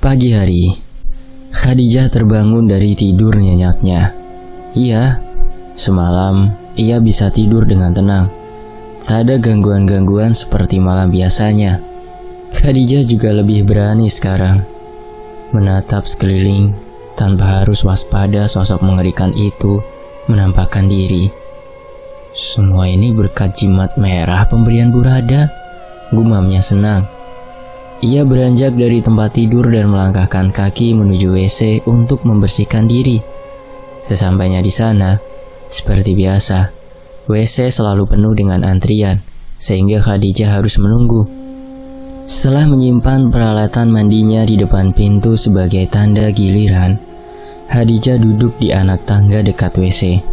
Pagi hari, Khadijah terbangun dari tidur nyenyaknya. Iya, semalam ia bisa tidur dengan tenang. Tak ada gangguan-gangguan seperti malam biasanya. Khadijah juga lebih berani sekarang, menatap sekeliling tanpa harus waspada sosok mengerikan itu menampakkan diri. Semua ini berkat jimat merah pemberian Burada, gumamnya senang. Ia beranjak dari tempat tidur dan melangkahkan kaki menuju WC untuk membersihkan diri. Sesampainya di sana, seperti biasa, WC selalu penuh dengan antrian, sehingga Khadijah harus menunggu. Setelah menyimpan peralatan mandinya di depan pintu sebagai tanda giliran, Khadijah duduk di anak tangga dekat WC.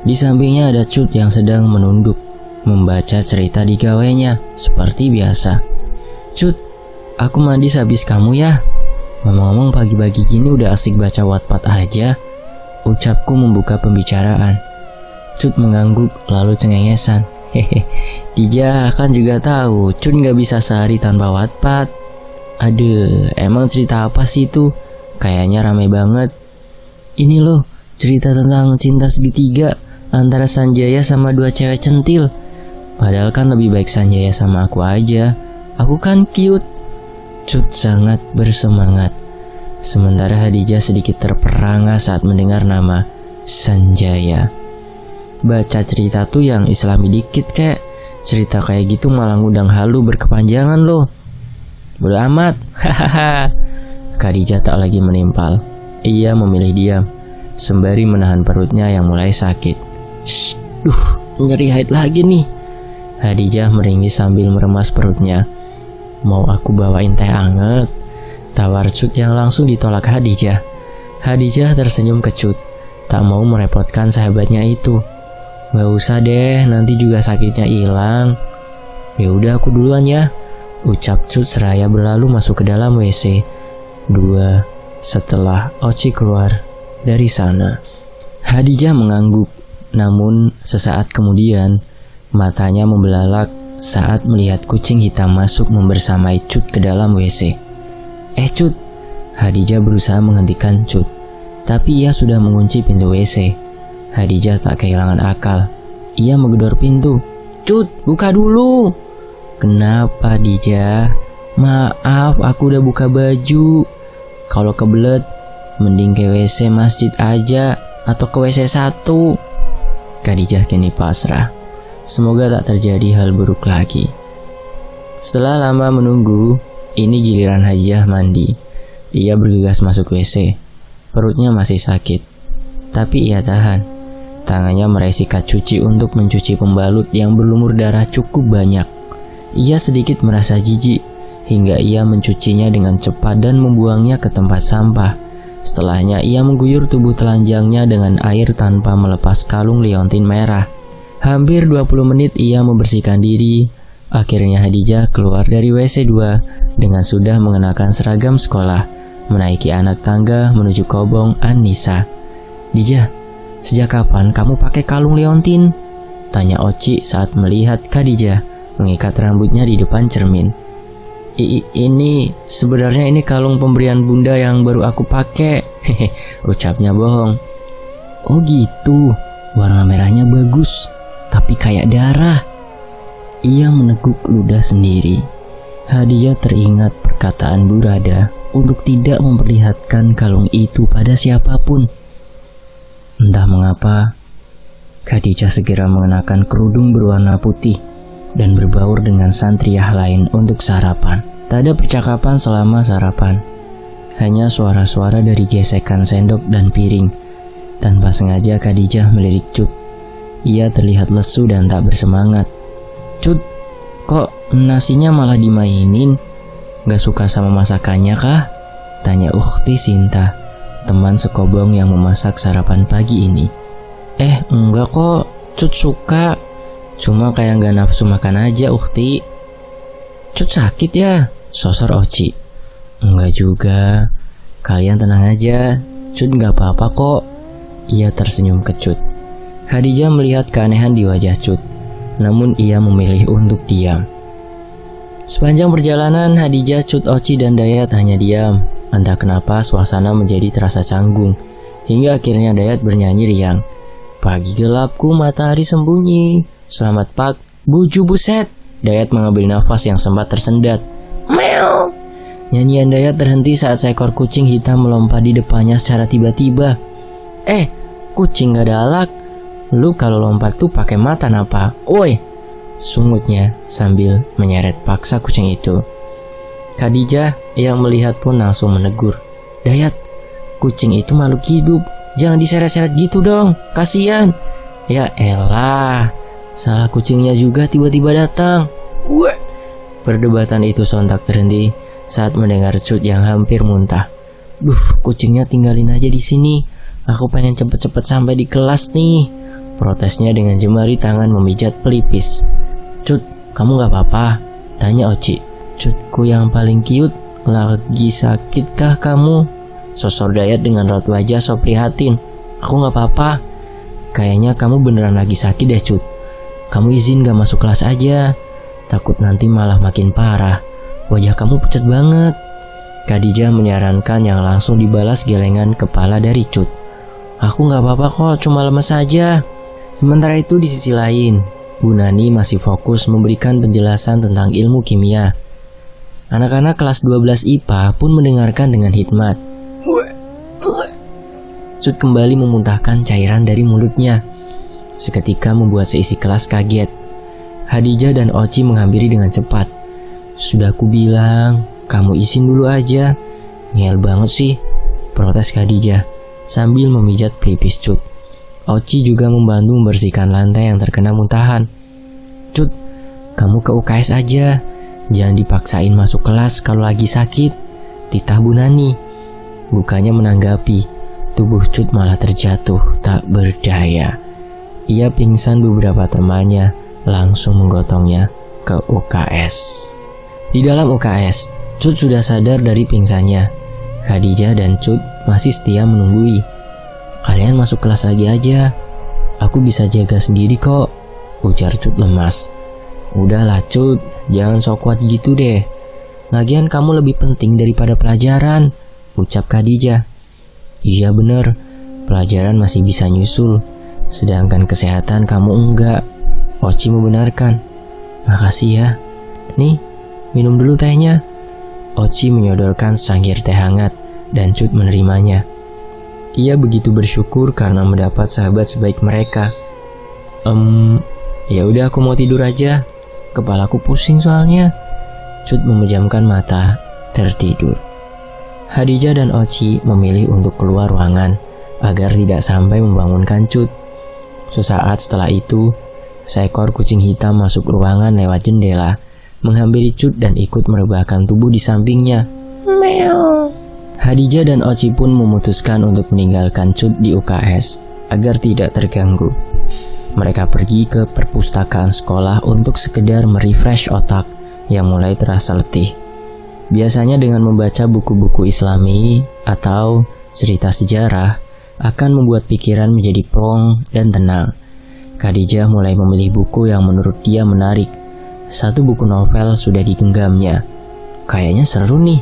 Di sampingnya ada Cut yang sedang menunduk, membaca cerita di gawainya seperti biasa. "Cut, aku mandi sehabis kamu ya. Ngomong-ngomong pagi-pagi gini udah asik baca Wattpad aja," ucapku membuka pembicaraan. Cut mengangguk lalu cengengesan. Dija kan juga tahu Cut gak bisa sehari tanpa Wattpad. Aduh, emang cerita apa sih itu? Kayaknya rame banget. Ini loh, cerita tentang cinta segitiga antara Sanjaya sama dua cewek centil. Padahal kan lebih baik Sanjaya sama aku aja. Aku kan cute. Cut sangat bersemangat. Sementara Khadijah sedikit terperangah saat mendengar nama Sanjaya. Baca cerita tuh yang islami dikit kek. Cerita kayak gitu malah ngundang halu berkepanjangan loh. Bodo amat. Hahaha. Khadijah tak lagi menimpal. Ia memilih diam sembari menahan perutnya yang mulai sakit. Nyeri haid lagi nih. Khadijah meringis sambil meremas perutnya. Mau aku bawain teh anget? Tawar Cut yang langsung ditolak Khadijah. Khadijah tersenyum kecut, tak mau merepotkan sahabatnya itu. Gak usah deh, nanti juga sakitnya hilang. Ya udah aku duluan ya, ucap Cut seraya berlalu masuk ke dalam WC. Setelah Oci keluar dari sana, Khadijah mengangguk. Namun sesaat kemudian matanya membelalak saat melihat kucing hitam masuk membersamai Cut ke dalam WC. Cut, Khadijah berusaha menghentikan Cut, tapi ia sudah mengunci pintu WC. Khadijah tak kehilangan akal. Ia menggedor pintu. Cut, buka dulu. Kenapa Dija? Maaf, aku udah buka baju. Kalau kebelet, mending ke WC masjid aja atau ke WC 1. Khadijah kini pasrah. Semoga tak terjadi hal buruk lagi. Setelah lama menunggu, ini giliran Khadijah mandi. Ia bergegas masuk WC. Perutnya masih sakit, tapi ia tahan. Tangannya meraih sikat cuci untuk mencuci pembalut yang berlumur darah cukup banyak. Ia sedikit merasa jijik hingga ia mencucinya dengan cepat dan membuangnya ke tempat sampah. Setelahnya ia mengguyur tubuh telanjangnya dengan air tanpa melepas kalung liontin merah. Hampir 20 menit ia membersihkan diri. Akhirnya Khadijah keluar dari WC 2 dengan sudah mengenakan seragam sekolah, menaiki anak tangga menuju kobong An-Nisa. Dija, sejak kapan kamu pakai kalung liontin? Tanya Oci saat melihat Khadijah mengikat rambutnya di depan cermin. Ini sebenarnya ini kalung pemberian bunda yang baru aku pakai. Hehe, ucapnya bohong. Oh gitu, warna merahnya bagus, tapi kayak darah. Ia meneguk ludah sendiri. Khadijah teringat perkataan Burada untuk tidak memperlihatkan kalung itu pada siapapun. Entah mengapa, Khadijah segera mengenakan kerudung berwarna putih dan berbaur dengan santriah lain untuk sarapan. Tak ada percakapan selama sarapan, hanya suara-suara dari gesekan sendok dan piring. Tanpa sengaja Khadijah melirik Cut. Ia terlihat lesu dan tak bersemangat. Cut, kok nasinya malah dimainin? Gak suka sama masakannya kah? Tanya ukhti Sinta, teman sekobong yang memasak sarapan pagi ini. Enggak kok, Cut suka. Cuma kayak gak nafsu makan aja ukhti. Cut sakit ya? Sosor Oci. Enggak juga. Kalian tenang aja, Cut gak apa-apa kok. Ia tersenyum kecut. Khadijah melihat keanehan di wajah Cut, namun ia memilih untuk diam. Sepanjang perjalanan, Hadijah, Cut, Oci, dan Dayat hanya diam. Entah kenapa suasana menjadi terasa canggung. Hingga akhirnya Dayat bernyanyi riang. Pagi gelapku, matahari sembunyi. Selamat pagi, buju buset. Dayat mengambil nafas yang sempat tersendat. Meow. Nyanyian Dayat terhenti saat seekor kucing hitam melompat di depannya secara tiba-tiba. Kucing gak ada alak. Lu kalau lompat tuh pakai mata napa? Woi, sungutnya sambil menyeret paksa kucing itu. Khadijah yang melihat pun langsung menegur. Dayat, kucing itu makhluk hidup. Jangan diseret-seret gitu dong, kasihan. Ya elah, salah kucingnya juga tiba-tiba datang. Wah. Perdebatan itu sontak terhenti saat mendengar Cut yang hampir muntah. Duh, kucingnya tinggalin aja di sini. Aku pengen cepet-cepet sampai di kelas nih. Protesnya dengan jemari tangan memijat pelipis. Cut, kamu gak apa-apa? Tanya Oci. Cutku yang paling cute, lagi sakitkah kamu? Sosor Dayat dengan raut wajah so prihatin. Aku gak apa-apa. Kayaknya kamu beneran lagi sakit deh Cut. Kamu izin gak masuk kelas aja. Takut nanti malah makin parah. Wajah kamu pucat banget. Khadijah menyarankan yang langsung dibalas gelengan kepala dari Cut. Aku gak apa-apa kok, cuma lemes saja. Sementara itu di sisi lain, Bu Nani masih fokus memberikan penjelasan tentang ilmu kimia. Anak-anak kelas 12 IPA pun mendengarkan dengan hikmat. Cut kembali memuntahkan cairan dari mulutnya. Seketika membuat seisi kelas kaget. Hadijah dan Oci menghampiri dengan cepat. Sudah ku bilang, kamu izin dulu aja. Ngel banget sih, protes Khadijah sambil memijat pelipis Cut. Oci juga membantu membersihkan lantai yang terkena muntahan. Cut, kamu ke UKS aja. Jangan dipaksain masuk kelas kalau lagi sakit. Titah Bu Nani. Bukannya menanggapi, tubuh Cut malah terjatuh tak berdaya. Ia pingsan, beberapa temannya langsung menggotongnya ke UKS. Di dalam UKS, Cut sudah sadar dari pingsannya. Khadijah dan Cut masih setia menunggui. Kalian masuk kelas lagi aja. Aku bisa jaga sendiri kok, ujar Cut lemas. Udahlah Cut, jangan sok kuat gitu deh. Lagian kamu lebih penting daripada pelajaran, ucap Khadijah. Iya bener, pelajaran masih bisa nyusul, sedangkan kesehatan kamu enggak, Oci membenarkan. Makasih ya. Nih, minum dulu tehnya. Oci menyodorkan secangkir teh hangat dan Cut menerimanya. Ia begitu bersyukur karena mendapat sahabat sebaik mereka. Ya udah aku mau tidur aja. Kepalaku pusing soalnya. Cut memejamkan mata, tertidur. Hadijah dan Oci memilih untuk keluar ruangan agar tidak sampai membangunkan Cut. Sesaat setelah itu, seekor kucing hitam masuk ruangan lewat jendela, menghampiri Cut dan ikut merebahkan tubuh di sampingnya. Meow. Hadijah dan Oci pun memutuskan untuk meninggalkan Cut di UKS agar tidak terganggu. Mereka pergi ke perpustakaan sekolah untuk sekedar merefresh otak yang mulai terasa letih. Biasanya dengan membaca buku-buku Islami atau cerita sejarah akan membuat pikiran menjadi plong dan tenang. Khadijah mulai memilih buku yang menurut dia menarik. Satu buku novel sudah digenggamnya. Kayaknya seru nih.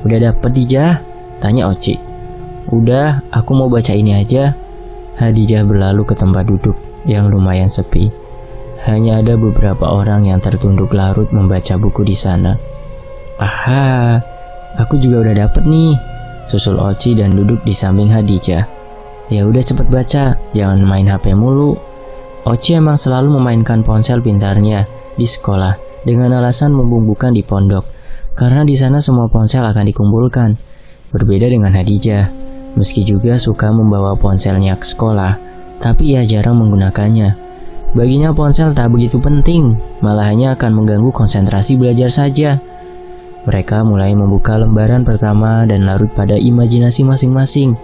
Udah dapet Dijah? Tanya Oci. Udah, aku mau baca ini aja. Hadijah berlalu ke tempat duduk yang lumayan sepi. Hanya ada beberapa orang yang tertunduk larut membaca buku di sana. Aha, aku juga udah dapet nih, susul Oci dan duduk di samping Hadijah. Ya udah cepet baca, jangan main HP mulu. Oci emang selalu memainkan ponsel pintarnya di sekolah dengan alasan membumbukan di pondok. Karena di sana semua ponsel akan dikumpulkan. Berbeda dengan Hadijah, meski juga suka membawa ponselnya ke sekolah, tapi ia jarang menggunakannya. Baginya ponsel tak begitu penting, malah hanya akan mengganggu konsentrasi belajar saja. Mereka mulai membuka lembaran pertama dan larut pada imajinasi masing-masing.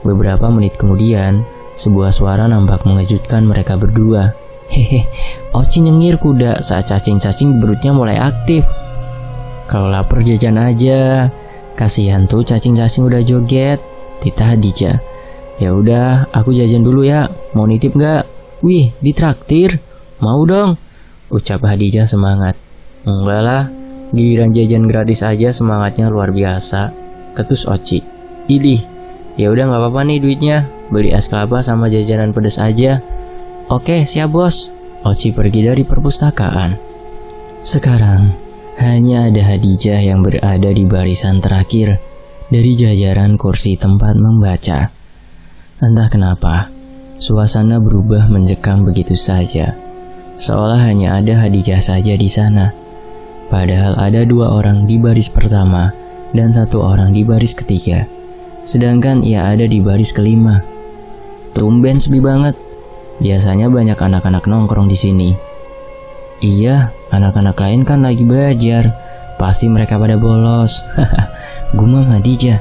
Beberapa menit kemudian, sebuah suara nampak mengejutkan mereka berdua. Hehe, Oci nyengir kuda saat cacing-cacing di perutnya mulai aktif. Kalau lapar jajan aja. Kasihan tuh cacing-cacing udah joget, titah Hadijah. Ya udah, aku jajan dulu ya. Mau nitip gak? Wih, ditraktir. Mau dong, ucap Hadijah semangat. Enggak lah, giliran jajan gratis aja semangatnya luar biasa, ketus Oci. Idih, ya udah nggak apa-apa nih duitnya, beli es kelapa sama jajanan pedas aja. Oke, siap bos. Oci pergi dari perpustakaan. Sekarang, hanya ada Khadijah yang berada di barisan terakhir dari jajaran kursi tempat membaca. Entah kenapa, suasana berubah mencekam begitu saja. Seolah hanya ada Khadijah saja di sana. Padahal ada 2 orang di baris pertama dan 1 orang di baris ketiga. Sedangkan ia ada di baris kelima. Tumben sepi banget. Biasanya banyak anak-anak nongkrong di sini. Iya, anak-anak lain kan lagi belajar. Pasti mereka pada bolos. Gumam Khadijah.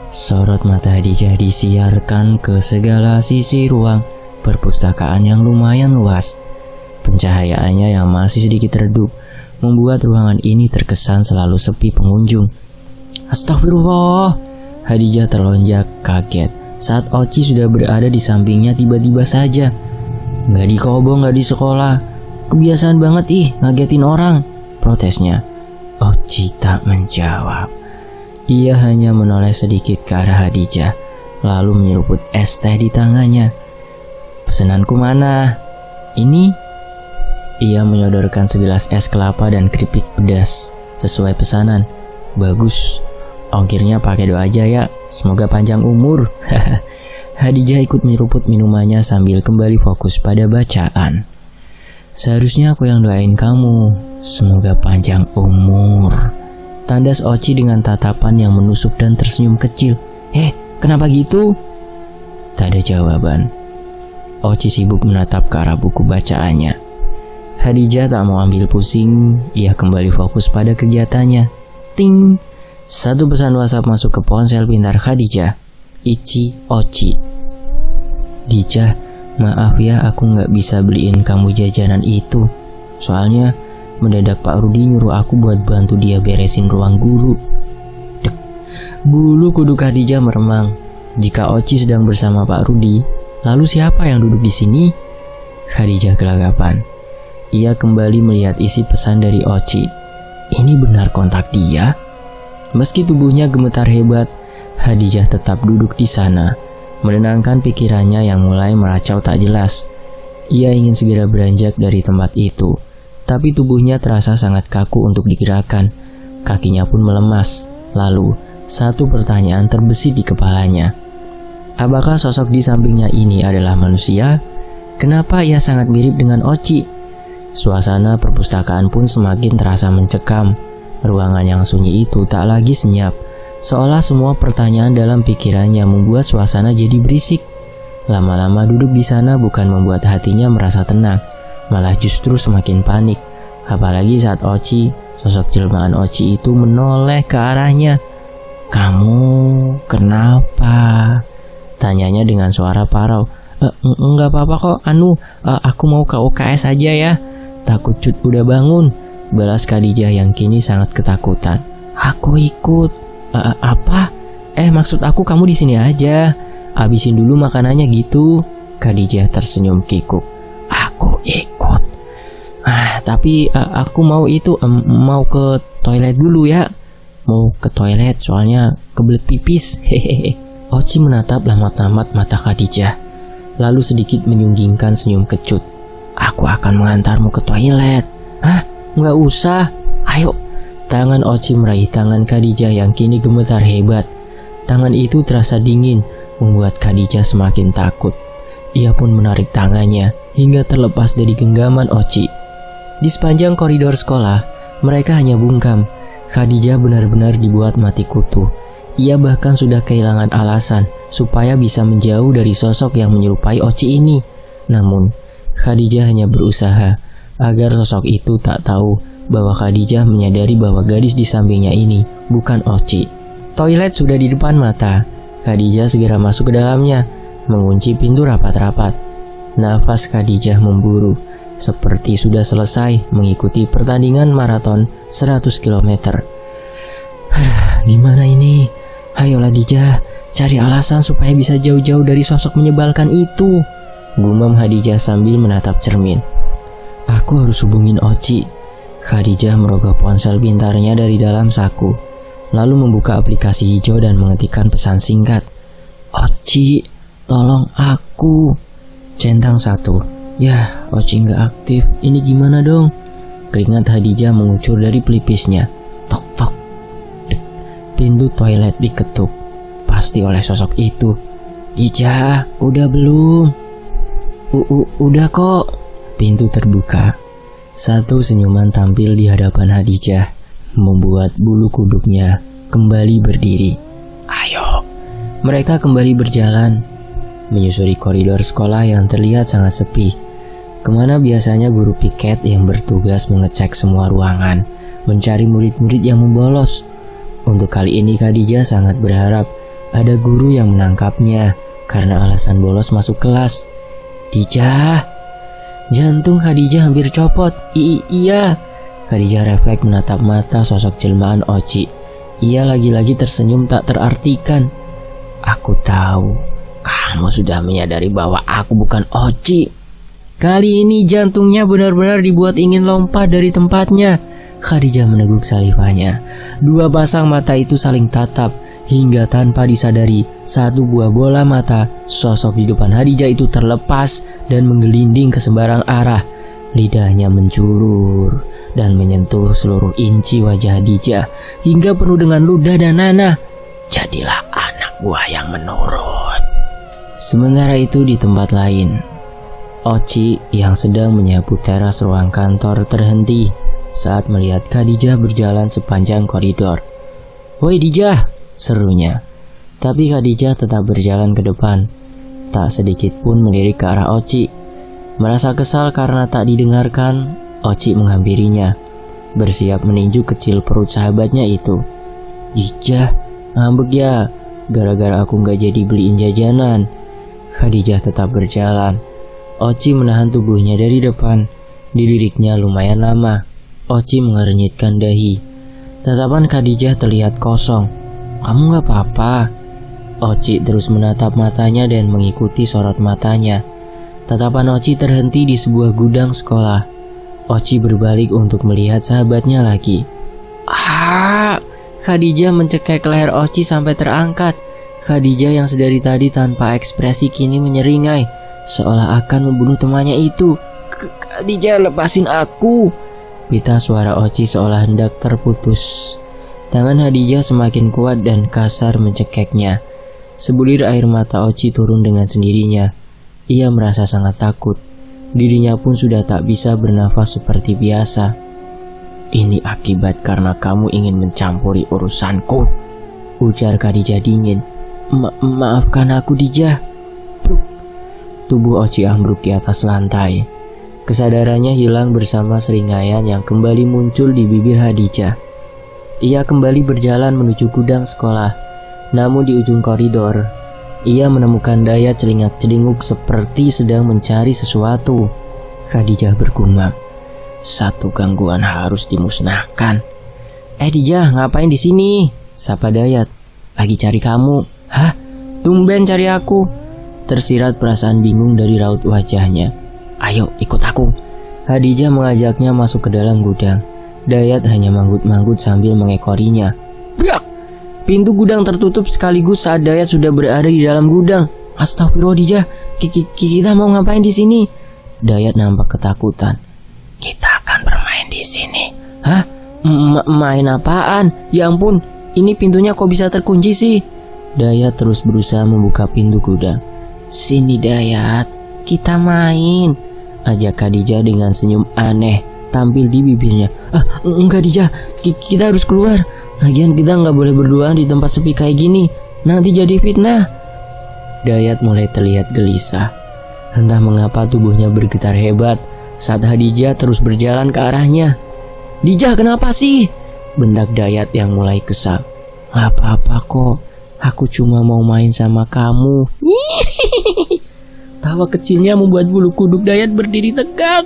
Sorot mata Khadijah disiarkan ke segala sisi ruang perpustakaan yang lumayan luas. Pencahayaannya yang masih sedikit redup membuat ruangan ini terkesan selalu sepi pengunjung. Astagfirullah. Khadijah terlonjak kaget saat Oci sudah berada di sampingnya tiba-tiba saja. Nggak di kobong, nggak di sekolah. Kebiasaan banget ngagetin orang, protesnya. Oci tak menjawab. Ia hanya menoleh sedikit ke arah Khadijah, lalu menyeruput es teh di tangannya. Pesananku mana? Ini? Ia menyodorkan segelas es kelapa dan keripik pedas sesuai pesanan. Bagus, ongkirnya pakai doa aja ya, semoga panjang umur. Khadijah ikut menyeruput minumannya sambil kembali fokus pada bacaan. Seharusnya aku yang doain kamu, semoga panjang umur. Tandas Oci dengan tatapan yang menusuk dan tersenyum kecil. Kenapa gitu? Tak ada jawaban. Oci sibuk menatap ke arah buku bacaannya. Khadijah tak mau ambil pusing, ia kembali fokus pada kegiatannya. Ting! 1 pesan WhatsApp masuk ke ponsel pintar Khadijah. Ichi Oci. Dijah, maaf ya aku nggak bisa beliin kamu jajanan itu. Soalnya mendadak Pak Rudi nyuruh aku buat bantu dia beresin ruang guru. Dek. Bulu kuduk Khadijah meremang. Jika Oci sedang bersama Pak Rudi, lalu siapa yang duduk di sini? Khadijah gelagapan. Ia kembali melihat isi pesan dari Oci. Ini benar kontak dia? Meski tubuhnya gemetar hebat, Khadijah tetap duduk di sana, menenangkan pikirannya yang mulai meracau tak jelas. Ia ingin segera beranjak dari tempat itu, tapi tubuhnya terasa sangat kaku untuk digerakkan. Kakinya pun melemas. Lalu, 1 pertanyaan terbesit di kepalanya. Apakah sosok di sampingnya ini adalah manusia? Kenapa ia sangat mirip dengan Oci? Suasana perpustakaan pun semakin terasa mencekam. Ruangan yang sunyi itu tak lagi senyap, seolah semua pertanyaan dalam pikirannya membuat suasana jadi berisik. Lama-lama duduk di sana bukan membuat hatinya merasa tenang, malah justru semakin panik. Apalagi saat Oci, sosok jelmaan Oci itu menoleh ke arahnya. Kamu kenapa? Tanyanya dengan suara parau. Enggak apa-apa kok, aku mau ke UKS aja ya. Takut Cut udah bangun, balas Khadijah yang kini sangat ketakutan. Aku ikut. Apa? Maksud aku kamu di sini aja. Habisin dulu makanannya gitu. Khadijah tersenyum kikuk. Aku ikut. Tapi aku mau mau ke toilet dulu ya. Mau ke toilet soalnya kebelet pipis. Hehehe. Oci menatap lamat-lamat mata Khadijah, lalu sedikit menyunggingkan senyum kecut. Aku akan mengantarmu ke toilet. Nggak usah. Ayo. Tangan Oci meraih tangan Khadijah yang kini gemetar hebat. Tangan itu terasa dingin, membuat Khadijah semakin takut. Ia pun menarik tangannya hingga terlepas dari genggaman Oci. Di sepanjang koridor sekolah, mereka hanya bungkam. Khadijah benar-benar dibuat mati kutu. Ia bahkan sudah kehilangan alasan supaya bisa menjauh dari sosok yang menyerupai Oci ini. Namun Khadijah hanya berusaha agar sosok itu tak tahu bahwa Khadijah menyadari bahwa gadis di sampingnya ini bukan Oci. Toilet sudah di depan mata. Khadijah segera masuk ke dalamnya, mengunci pintu rapat-rapat. Nafas Khadijah memburu, seperti sudah selesai mengikuti pertandingan maraton 100 km. Gimana ini? Ayolah Dijah, cari alasan supaya bisa jauh-jauh dari sosok menyebalkan itu. Gumam Khadijah sambil menatap cermin. Aku harus hubungin Oci. Khadijah merogoh ponsel pintarnya dari dalam saku, lalu membuka aplikasi hijau dan mengetikkan pesan singkat. "Oci, tolong aku." Centang 1. "Yah, Oci nggak aktif. Ini gimana dong?" Keringat Khadijah mengucur dari pelipisnya. Tok tok. Dek. Pintu toilet diketuk. Pasti oleh sosok itu. "Dijah, udah belum?" Udah kok." Pintu terbuka. Satu senyuman tampil di hadapan Khadijah, membuat bulu kuduknya kembali berdiri. "Ayo." Mereka kembali berjalan, menyusuri koridor sekolah yang terlihat sangat sepi, kemana biasanya guru piket yang bertugas mengecek semua ruangan, mencari murid-murid yang membolos. Untuk kali ini Khadijah sangat berharap ada guru yang menangkapnya karena alasan bolos masuk kelas. "Dijah." Jantung Khadijah hampir copot. Iya. Khadijah refleks menatap mata sosok jelmaan Oci. Ia lagi-lagi tersenyum tak terartikan. "Aku tahu, kamu sudah menyadari bahwa aku bukan Oci." Kali ini jantungnya benar-benar dibuat ingin lompat dari tempatnya. Khadijah meneguk salivanya. Dua pasang mata itu saling tatap, hingga tanpa disadari, satu buah bola mata sosok di depan Khadijah itu terlepas dan menggelinding ke sembarang arah. Lidahnya menjulur dan menyentuh seluruh inci wajah Khadijah hingga penuh dengan ludah dan nanah. "Jadilah anak buah yang menurut." Sementara itu di tempat lain, Oci yang sedang menyapu teras ruang kantor terhenti saat melihat Khadijah berjalan sepanjang koridor. "Woi Dijah," serunya. Tapi Khadijah tetap berjalan ke depan, tak sedikit pun melirik ke arah Oci. Merasa kesal karena tak didengarkan, Oci menghampirinya, bersiap meninju kecil perut sahabatnya itu. "Dijah, ngambek ya, gara-gara aku gak jadi beliin jajanan." Khadijah tetap berjalan. Oci menahan tubuhnya dari depan. Diliriknya lumayan lama. Oci mengernyitkan dahi. Tatapan Khadijah terlihat kosong. "Kamu gak apa-apa?" Oci terus menatap matanya dan mengikuti sorot matanya. Tatapan Oci terhenti di sebuah gudang sekolah. Oci berbalik untuk melihat sahabatnya lagi. "Ah!" Khadijah mencekek leher Oci sampai terangkat. Khadijah yang sedari tadi tanpa ekspresi kini menyeringai, seolah akan membunuh temannya itu. "Khadijah, lepasin aku!" Pita suara Oci seolah hendak terputus. Tangan Khadijah semakin kuat dan kasar mencekeknya. Sebulir air mata Oci turun dengan sendirinya. Ia merasa sangat takut. Dirinya pun sudah tak bisa bernafas seperti biasa. "Ini akibat karena kamu ingin mencampuri urusanku," ujar Khadijah dingin. Maafkan aku Dijah." Tubuh Oci ambruk di atas lantai. Kesadarannya hilang bersama seringaian yang kembali muncul di bibir Khadijah. Ia kembali berjalan menuju gudang sekolah. Namun di ujung koridor, ia menemukan Dayat celingak-celinguk seperti sedang mencari sesuatu. Khadijah bergumam, "Satu gangguan harus dimusnahkan." Dijah, ngapain di sini?" sapa Dayat. "Lagi cari kamu." "Hah? Tumben cari aku?" Tersirat perasaan bingung dari raut wajahnya. "Ayo ikut aku." Khadijah mengajaknya masuk ke dalam gudang. Dayat hanya manggut-manggut sambil mengekorinya. "Brak!" Pintu gudang tertutup sekaligus saat Dayat sudah berada di dalam gudang. "Astagfirullah Dijah, kita mau ngapain di sini?" Dayat nampak ketakutan. "Kita akan bermain di sini." "Hah? Main apaan? Ya ampun, ini pintunya kok bisa terkunci sih?" Dayat terus berusaha membuka pintu gudang. "Sini Dayat, kita main," ajak Khadijah dengan senyum aneh tampil di bibirnya. Enggak Dijah, kita harus keluar. Lagian kita nggak boleh berduaan di tempat sepi kayak gini, nanti jadi fitnah." Dayat mulai terlihat gelisah. Entah mengapa tubuhnya bergetar hebat saat Khadijah terus berjalan ke arahnya. "Dijah, kenapa sih?" bentak Dayat yang mulai kesal. "Gak apa-apa kok, aku cuma mau main sama kamu." Tawa kecilnya membuat bulu kuduk Dayat berdiri tegak.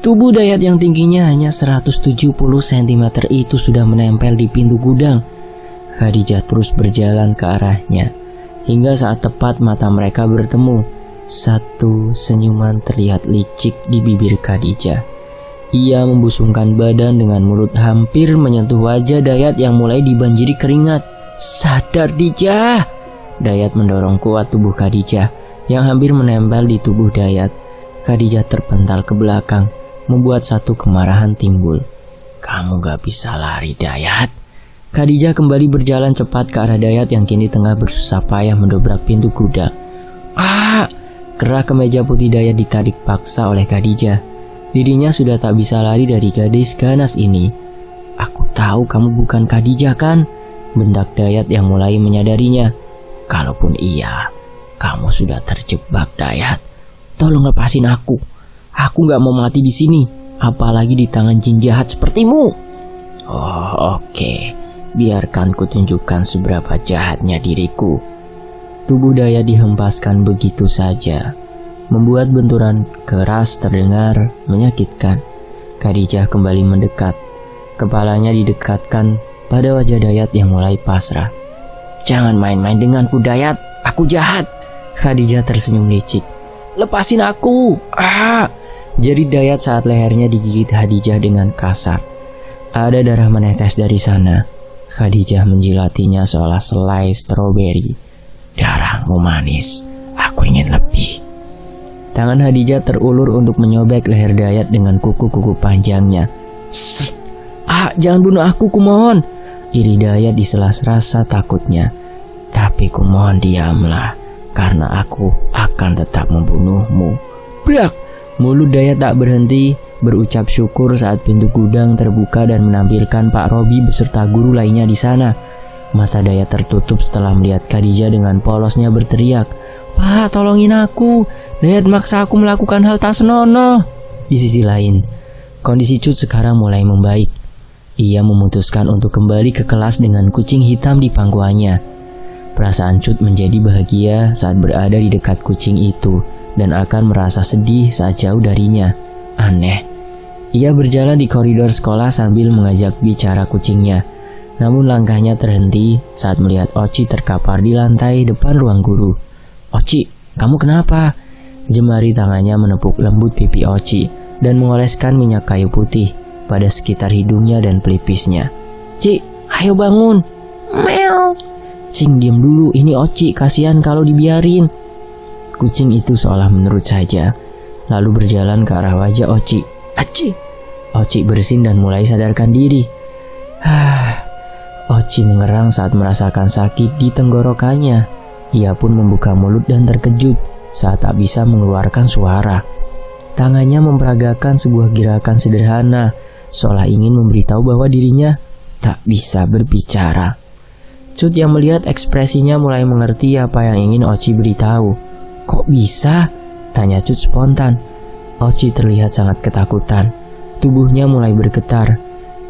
Tubuh Dayat yang tingginya hanya 170 cm itu sudah menempel di pintu gudang. Khadijah terus berjalan ke arahnya, hingga saat tepat mata mereka bertemu. Satu senyuman terlihat licik di bibir Khadijah. Ia membusungkan badan dengan mulut hampir menyentuh wajah Dayat yang mulai dibanjiri keringat. "Sadar, Dijah!" Dayat mendorong kuat tubuh Khadijah yang hampir menempel di tubuh Dayat. Khadijah terpental ke belakang, membuat satu kemarahan timbul. "Kamu gak bisa lari, Dayat." Khadijah kembali berjalan cepat ke arah Dayat yang kini tengah bersusah payah mendobrak pintu gudang. "Ah!" Kerah kemeja putih Dayat ditarik paksa oleh Khadijah. Dirinya sudah tak bisa lari dari gadis ganas ini. "Aku tahu kamu bukan Khadijah kan?" bentak Dayat yang mulai menyadarinya. "Kalaupun iya, kamu sudah terjebak, Dayat. Tolong lepasin aku. Aku gak mau mati di sini, apalagi di tangan jin jahat sepertimu." "Oh, oke. Biarkan ku tunjukkan seberapa jahatnya diriku." Tubuh Dayat dihempaskan begitu saja, membuat benturan keras terdengar menyakitkan. Khadijah kembali mendekat. Kepalanya didekatkan pada wajah Dayat yang mulai pasrah. "Jangan main-main denganku, Dayat. Aku jahat." Khadijah tersenyum licik. "Lepasin aku!" "Ah!" Jerit Dayat saat lehernya digigit Khadijah dengan kasar. Ada darah menetes dari sana. Khadijah menjilatinya seolah selai stroberi. "Darahmu manis. Aku ingin lebih." Tangan Khadijah terulur untuk menyobek leher Dayat dengan kuku-kuku panjangnya. "Sst! Ah, jangan bunuh aku, kumohon!" Iri Dayat di sela rasa takutnya. "Tapi kumohon diamlah, karena aku akan tetap membunuhmu." Brak! Mulut Dayat tak berhenti berucap syukur saat pintu gudang terbuka dan menampilkan Pak Robi beserta guru lainnya di sana. Mata Dayat tertutup setelah melihat Khadijah dengan polosnya berteriak, "Pak, tolongin aku. Dayat maksa aku melakukan hal tak senonoh." Di sisi lain, kondisi Cut sekarang mulai membaik. Ia memutuskan untuk kembali ke kelas dengan kucing hitam di pangkuannya. Perasaan Cut menjadi bahagia saat berada di dekat kucing itu dan akan merasa sedih saat jauh darinya. Aneh. Ia berjalan di koridor sekolah sambil mengajak bicara kucingnya. Namun langkahnya terhenti saat melihat Oci terkapar di lantai depan ruang guru. "Oci, kamu kenapa?" Jemari tangannya menepuk lembut pipi Oci dan mengoleskan minyak kayu putih pada sekitar hidungnya dan pelipisnya. "Ci, ayo bangun." "Meow." "Cing, diam dulu, ini Oci, kasihan kalau dibiarin." Kucing itu seolah menurut saja, lalu berjalan ke arah wajah Oci. "Aci." Oci bersin dan mulai sadarkan diri. Oci mengerang saat merasakan sakit di tenggorokannya. Ia pun membuka mulut dan terkejut saat tak bisa mengeluarkan suara. Tangannya memperagakan sebuah gerakan sederhana, seolah ingin memberitahu bahwa dirinya tak bisa berbicara. Cut yang melihat ekspresinya mulai mengerti apa yang ingin Oci beritahu. "Kok bisa?" tanya Cut spontan. Oci terlihat sangat ketakutan. Tubuhnya mulai bergetar.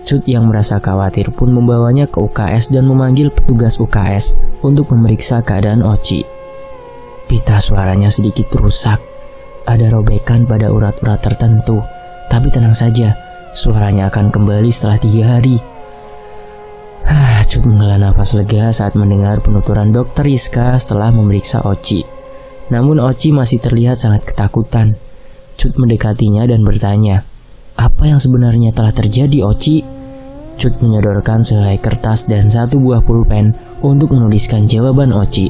Cut yang merasa khawatir pun membawanya ke UKS dan memanggil petugas UKS untuk memeriksa keadaan Oci. Pita suaranya sedikit rusak. Ada robekan pada urat-urat tertentu. Tapi tenang saja, suaranya akan kembali setelah 3 hari. Cut menghela nafas lega saat mendengar penuturan Dokter Rizka setelah memeriksa Oci. Namun Oci masih terlihat sangat ketakutan. Cut mendekatinya dan bertanya, "Apa yang sebenarnya telah terjadi, Oci?" Cut menyodorkan sehelai kertas dan satu buah pulpen untuk menuliskan jawaban Oci.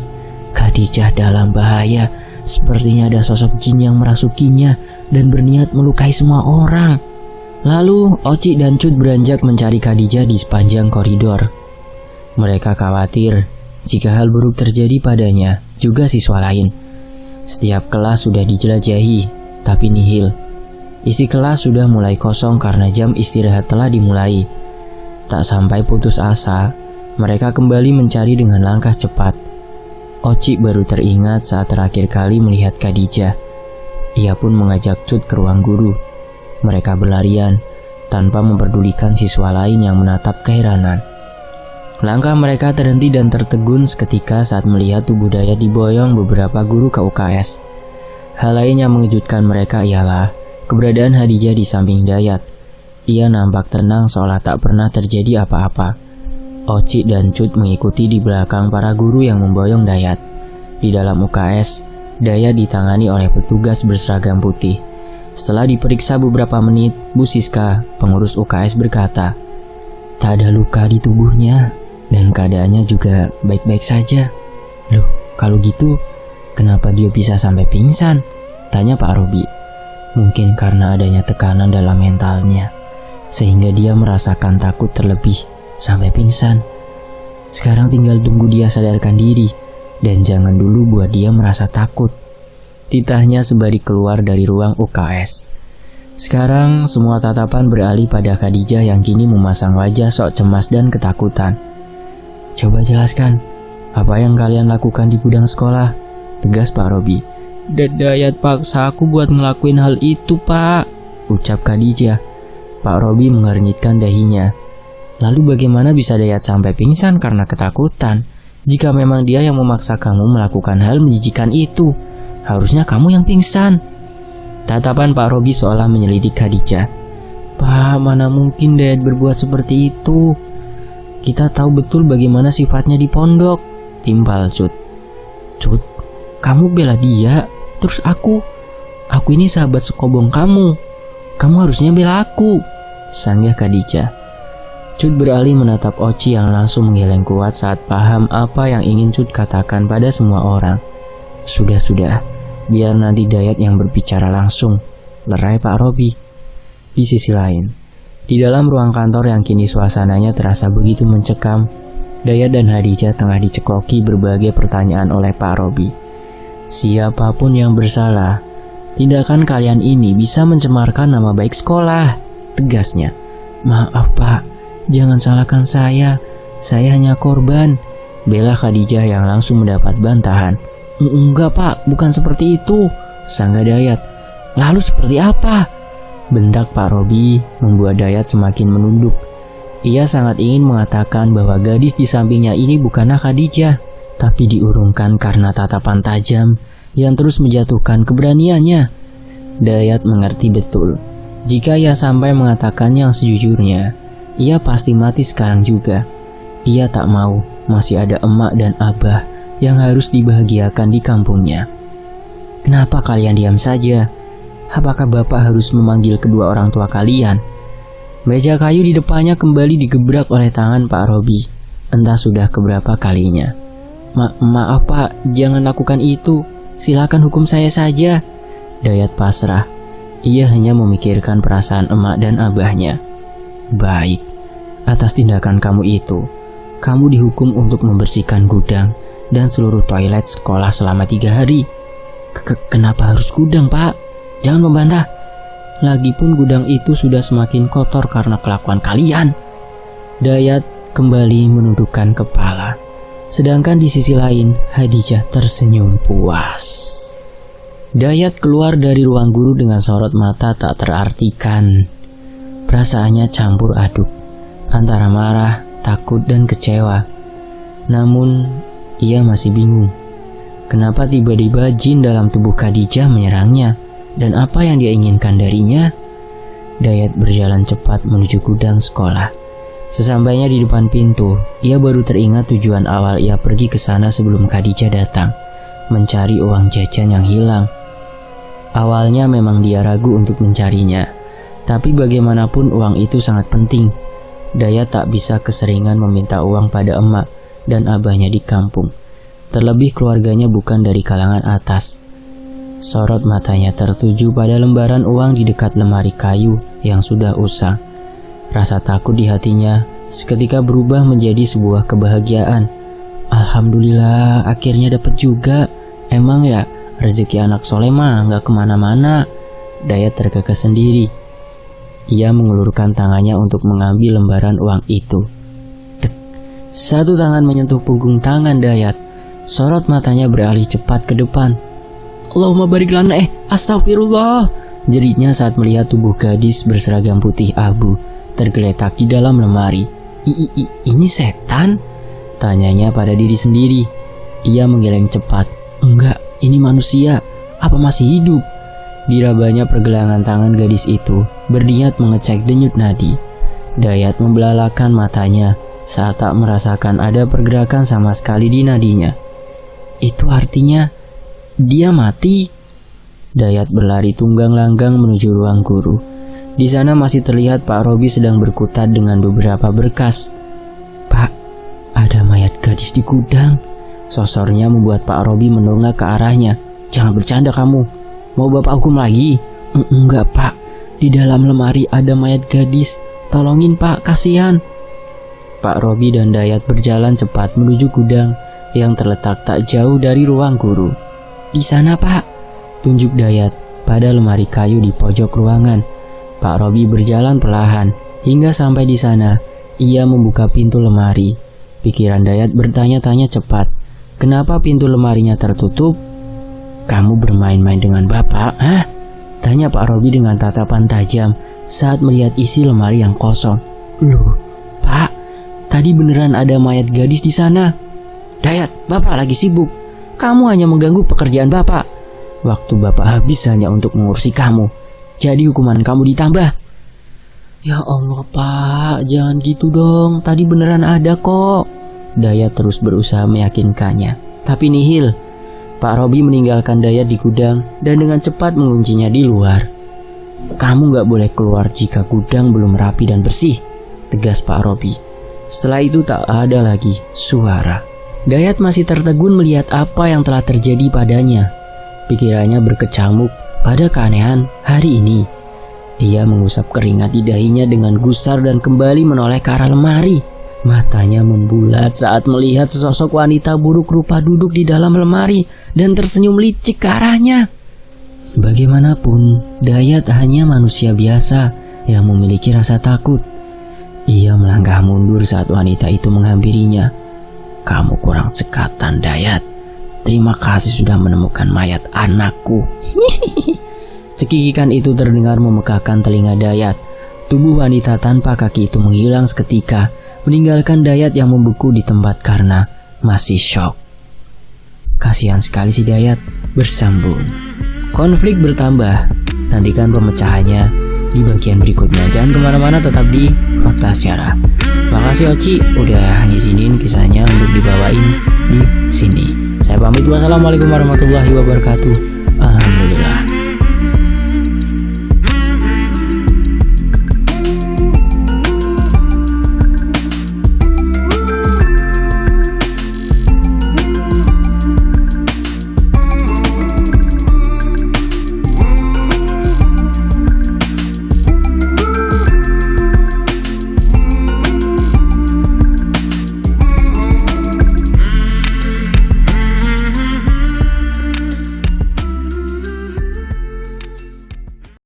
"Khadijah dalam bahaya. Sepertinya ada sosok jin yang merasukinya dan berniat melukai semua orang." Lalu Oci dan Cut beranjak mencari Khadijah di sepanjang koridor. Mereka khawatir jika hal buruk terjadi padanya, juga siswa lain. Setiap kelas sudah dijelajahi, tapi nihil. Isi kelas sudah mulai kosong karena jam istirahat telah dimulai. Tak sampai putus asa, mereka kembali mencari dengan langkah cepat. Oci baru teringat saat terakhir kali melihat Khadijah. Ia pun mengajak Cut ke ruang guru. Mereka berlarian, tanpa memperdulikan siswa lain yang menatap keheranan. Langkah mereka terhenti dan tertegun seketika saat melihat tubuh Dayat diboyong beberapa guru ke UKS. Hal lain yang mengejutkan mereka ialah keberadaan Khadijah di samping Dayat. Ia nampak tenang seolah tak pernah terjadi apa-apa. Oci dan Cut mengikuti di belakang para guru yang memboyong Dayat. Di dalam UKS, Dayat ditangani oleh petugas berseragam putih. Setelah diperiksa beberapa menit, Bu Siska, pengurus UKS berkata, tak ada luka di tubuhnya dan keadaannya juga baik-baik saja. Loh, kalau gitu kenapa dia bisa sampai pingsan? Tanya Pak Robi. Mungkin karena adanya tekanan dalam mentalnya, sehingga dia merasakan takut terlebih sampai pingsan. Sekarang tinggal tunggu dia sadarkan diri, dan jangan dulu buat dia merasa takut. Titahnya sembari keluar dari ruang UKS. Sekarang semua tatapan beralih pada Khadijah yang kini memasang wajah sok cemas dan ketakutan. Coba jelaskan, apa yang kalian lakukan di gudang sekolah? Tegas Pak Robi. Dayat paksa aku buat ngelakuin hal itu, Pak, ucap Khadijah. Pak Robi mengernyitkan dahinya. Lalu bagaimana bisa Dayat sampai pingsan karena ketakutan? Jika memang dia yang memaksa kamu melakukan hal menjijikan itu, harusnya kamu yang pingsan. Tatapan Pak Robi seolah menyelidik Khadijah. Pak, mana mungkin Dayat berbuat seperti itu? Kita tahu betul bagaimana sifatnya di pondok, timpal Cut. Cut, kamu bela dia, terus aku ini sahabat sekobong kamu. Kamu harusnya bela aku, sanggah Khadijah. Cut beralih menatap Oci yang langsung menggeleng kuat saat paham apa yang ingin Cut katakan pada semua orang. Sudah, biar nanti Dayat yang berbicara langsung, lerai Pak Robi. Di sisi lain, di dalam ruang kantor yang kini suasananya terasa begitu mencekam, Dayat dan Khadijah tengah dicekoki berbagai pertanyaan oleh Pak Robi. Siapapun yang bersalah, tindakan kalian ini bisa mencemarkan nama baik sekolah, tegasnya. Maaf Pak, jangan salahkan saya hanya korban, bela Khadijah yang langsung mendapat bantahan. Enggak Pak, bukan seperti itu, sanggah Dayat. Lalu seperti apa? Bentak Pak Robi membuat Dayat semakin menunduk. Ia sangat ingin mengatakan bahwa gadis di sampingnya ini bukanlah Khadijah, tapi diurungkan karena tatapan tajam yang terus menjatuhkan keberaniannya. Dayat mengerti betul, jika ia sampai mengatakan yang sejujurnya, ia pasti mati sekarang juga. Ia tak mau masih ada emak dan abah yang harus dibahagiakan di kampungnya. Kenapa kalian diam saja? Apakah bapak harus memanggil kedua orang tua kalian? Meja kayu di depannya kembali digebrak oleh tangan Pak Robi. Entah sudah keberapa kalinya. Maaf Pak, jangan lakukan itu. Silakan hukum saya saja. Dayat pasrah. Ia hanya memikirkan perasaan emak dan abahnya. Baik, atas tindakan kamu itu, kamu dihukum untuk membersihkan gudang dan seluruh toilet sekolah selama 3 hari. Kenapa harus gudang Pak? Jangan membantah. Lagipun gudang itu sudah semakin kotor karena kelakuan kalian. Dayat kembali menundukkan kepala. Sedangkan di sisi lain, Khadijah tersenyum puas. Dayat keluar dari ruang guru dengan sorot mata tak terartikan. Perasaannya campur aduk antara marah, takut, dan kecewa. Namun, ia masih bingung. Kenapa tiba-tiba jin dalam tubuh Khadijah menyerangnya? Dan apa yang dia inginkan darinya? Dayat berjalan cepat menuju gudang sekolah. Sesampainya di depan pintu, ia baru teringat tujuan awal ia pergi ke sana sebelum Khadijah datang, mencari uang jajan yang hilang. Awalnya memang dia ragu untuk mencarinya, tapi bagaimanapun uang itu sangat penting. Dayat tak bisa keseringan meminta uang pada emak dan abahnya di kampung. Terlebih keluarganya bukan dari kalangan atas. Sorot matanya tertuju pada lembaran uang di dekat lemari kayu yang sudah usang. Rasa takut di hatinya seketika berubah menjadi sebuah kebahagiaan. Alhamdulillah, akhirnya dapat juga. Emang ya, rezeki anak soleh mah gak kemana-mana. Dayat terkekeh sendiri. Ia mengulurkan tangannya untuk mengambil lembaran uang itu. Tek. Satu tangan menyentuh punggung tangan Dayat. Sorot matanya beralih cepat ke depan. Allahumma barik lana, astagfirullah, jeritnya saat melihat tubuh gadis berseragam putih abu tergeletak di dalam lemari. Ini setan? Tanyanya pada diri sendiri. Ia menggeleng cepat. Enggak, ini manusia. Apa masih hidup? Dirabanya pergelangan tangan gadis itu, berniat mengecek denyut nadi. Dayat membelalakan matanya saat tak merasakan ada pergerakan sama sekali di nadinya. Itu artinya dia mati. Dayat berlari tunggang langgang menuju ruang guru. Di sana masih terlihat Pak Robi sedang berkutat dengan beberapa berkas. "Pak, ada mayat gadis di gudang." Sosornya membuat Pak Robi mendongak ke arahnya. "Jangan bercanda kamu. Mau Bapak hukum lagi?" "Enggak, Pak. Di dalam lemari ada mayat gadis. Tolongin, Pak, kasihan." Pak Robi dan Dayat berjalan cepat menuju gudang yang terletak tak jauh dari ruang guru. "Di sana, Pak," tunjuk Dayat pada lemari kayu di pojok ruangan. Pak Robi berjalan perlahan hingga sampai di sana. Ia membuka pintu lemari. Pikiran Dayat bertanya-tanya cepat. Kenapa pintu lemarinya tertutup? "Kamu bermain-main dengan Bapak, hah?" tanya Pak Robi dengan tatapan tajam saat melihat isi lemari yang kosong. "Loh, Pak, tadi beneran ada mayat gadis di sana." "Dayat, Bapak lagi sibuk. Kamu hanya mengganggu pekerjaan Bapak. Waktu Bapak habis hanya untuk mengurusi kamu. Jadi hukuman kamu ditambah." "Ya Allah, Pak, jangan gitu dong. Tadi beneran ada kok." Dayat terus berusaha meyakinkannya. Tapi nihil. Pak Robi meninggalkan Dayat di gudang dan dengan cepat menguncinya di luar. "Kamu gak boleh keluar jika gudang belum rapi dan bersih," tegas Pak Robi. Setelah itu tak ada lagi suara. Dayat masih tertegun melihat apa yang telah terjadi padanya. Pikirannya berkecamuk pada keanehan hari ini. Dia mengusap keringat di dahinya dengan gusar dan kembali menoleh ke arah lemari. Matanya membulat saat melihat sesosok wanita buruk rupa duduk di dalam lemari dan tersenyum licik ke arahnya. Bagaimanapun, Dayat hanya manusia biasa yang memiliki rasa takut. Ia melangkah mundur saat wanita itu menghampirinya. "Kamu kurang sekatan, Dayat. Terima kasih sudah menemukan mayat anakku." Cekikikan itu terdengar memekakkan telinga Dayat. Tubuh wanita tanpa kaki itu menghilang seketika, meninggalkan Dayat yang membeku di tempat karena masih syok. Kasihan sekali si Dayat. Bersambung. Konflik bertambah. Nantikan pemecahannya di bagian berikutnya. Jangan kemana-mana, tetap di Fakta Sejarah. Makasih Oci udah ngizinin kisahnya untuk dibawain di sini. Saya pamit. Wassalamualaikum warahmatullahi wabarakatuh. Alhamdulillah.